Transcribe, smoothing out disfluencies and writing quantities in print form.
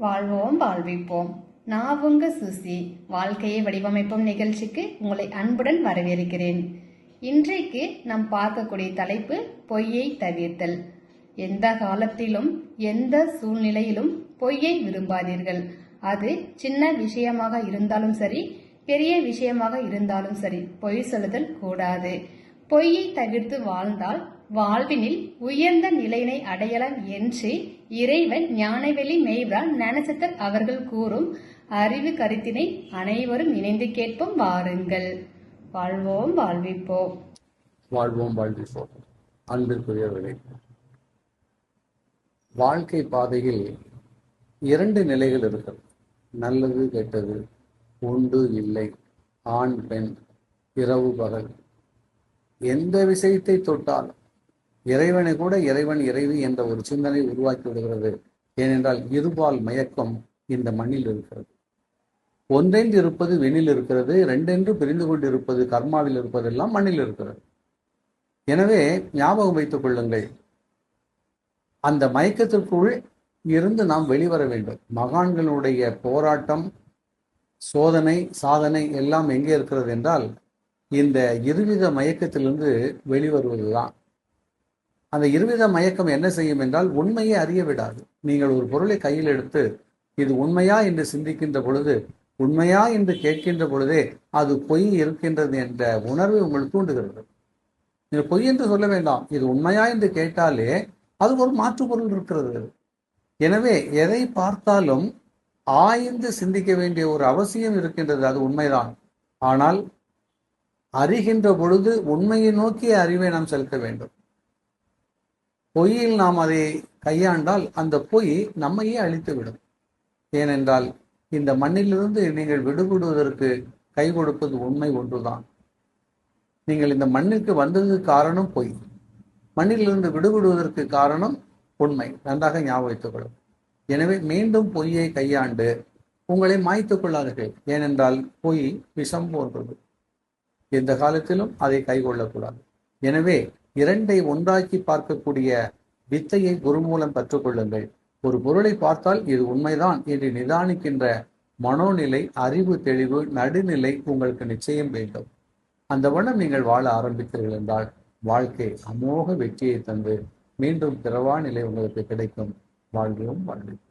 வாழ்வோம் வாழ்விப்போம். நான் உங்க சுசி. வாழ்க்கையை வடிவமைப்போம் நிகழ்ச்சிக்கு உங்களை அன்புடன் வரவேற்கிறேன். இன்றைக்கு நாம் பார்க்கக்கூடிய தலைப்பு பொய்யை தவிர்த்தல். எந்த காலத்திலும் எந்த சூழ்நிலையிலும் பொய்யை விரும்பாதீர்கள். அது சின்ன விஷயமாக இருந்தாலும் சரி, பெரிய விஷயமாக இருந்தாலும் சரி, பொய் சொல்லுதல் கூடாது. பொய்யை தவிர்த்து வாழ்ந்தால் வாழ்வினில் உயர்ந்த நிலையினை அடையலாம் என்று இறைவன் ஞானவெளி மெய்வரால் ஞானசித்தர் அவர்கள் கூறும் அறிவு கருத்தினை அனைவரும் இணைந்து கேட்போம் வாருங்கள். வாழ்வோம் வாழ்விப்போம். வாழ்வோம் வாழ்விப்போம். அன்பிற்குரியவர்களே, வாழ்க்கை பாதையில் 2 நிலைகள் இருக்கிறது. நல்லது கெட்டது, உண்டு இல்லை, ஆண் பெண், இரவு பகல். எந்த விஷயத்தை தொட்டாலும் இறைவனை கூட இறைவன் இறைவி என்ற ஒரு சிந்தனை உருவாக்கி விடுகிறது. ஏனென்றால் இருபால் மயக்கம் இந்த மண்ணில் இருக்கிறது. ஒன்றென்று இருப்பது விண்ணில் இருக்கிறது, ரெண்டென்று பிரிந்து கொண்டு இருப்பது கர்மாவில் இருப்பதெல்லாம் மண்ணில் இருக்கிறது. எனவே ஞாபகம் வைத்துக் கொள்ளுங்கள், அந்த மயக்கத்திற்குள் இருந்து நாம் வெளிவர வேண்டும். மகான்களுடைய போராட்டம், சோதனை, சாதனை எல்லாம் எங்கே இருக்கிறது என்றால் இந்த இருவித மயக்கத்திலிருந்து வெளிவருவதுதான். அந்த இருவித மயக்கம் என்ன செய்யும் என்றால் உண்மையை அறிய விடாது. நீங்கள் ஒரு பொருளை கையில் எடுத்து இது உண்மையா என்று சிந்திக்கின்ற பொழுது, உண்மையா என்று கேட்கின்ற பொழுதே அது பொய் இருக்கின்றது என்ற உணர்வை உங்களுக்கு தூண்டுகிறது. நீங்கள் பொய் என்று சொல்ல வேண்டாம், இது உண்மையா என்று கேட்டாலே அது ஒரு மாற்று பொருள் இருக்கிறது. எனவே எதை பார்த்தாலும் ஆய்ந்து சிந்திக்க வேண்டிய ஒரு அவசியம் இருக்கின்றது. அது உண்மைதான். ஆனால் அறிகின்ற பொழுது உண்மையை நோக்கிய அறிவை நாம் செலுத்த வேண்டும். பொய்யில் நாம் அதை கையாண்டால் அந்த பொய் நம்மையே அழித்துவிடும். ஏனென்றால் இந்த மண்ணிலிருந்து நீங்கள் விடுபடுவதற்கு கை கொடுப்பது உண்மை ஒன்றுதான். நீங்கள் இந்த மண்ணுக்கு வந்ததுக்கு காரணம் பொய், மண்ணிலிருந்து விடுபடுவதற்கு காரணம் உண்மை. நன்றாக ஞாபகம் வைத்துக் கொள்ளும். எனவே மீண்டும் பொய்யை கையாண்டு உங்களை மாய்த்துக் கொள்ளாதீர்கள். ஏனென்றால் பொய் விஷம் போன்றது. எந்த காலத்திலும் அதை கைகொள்ளக்கூடாது. எனவே 2ஐ ஒன்றாக்கி பார்க்கக்கூடிய வித்தையை குரு மூலம் கற்றுக்கொள்ளுங்கள். ஒரு பொருளை பார்த்தால் இது உண்மைதான் என்று நிதானிக்கின்ற மனோநிலை, அறிவு தெளிவு, நடுநிலை உங்களுக்கு நிச்சயம் வேண்டும். அந்த வண்ணம் நீங்கள் வாழ ஆரம்பித்தீர்கள் என்றால் வாழ்க்கை அமோக வெற்றியை தந்து மீண்டும் பிறவா நிலை உங்களுக்கு கிடைக்கும். வாழ்வோம் வாழ்வோம்.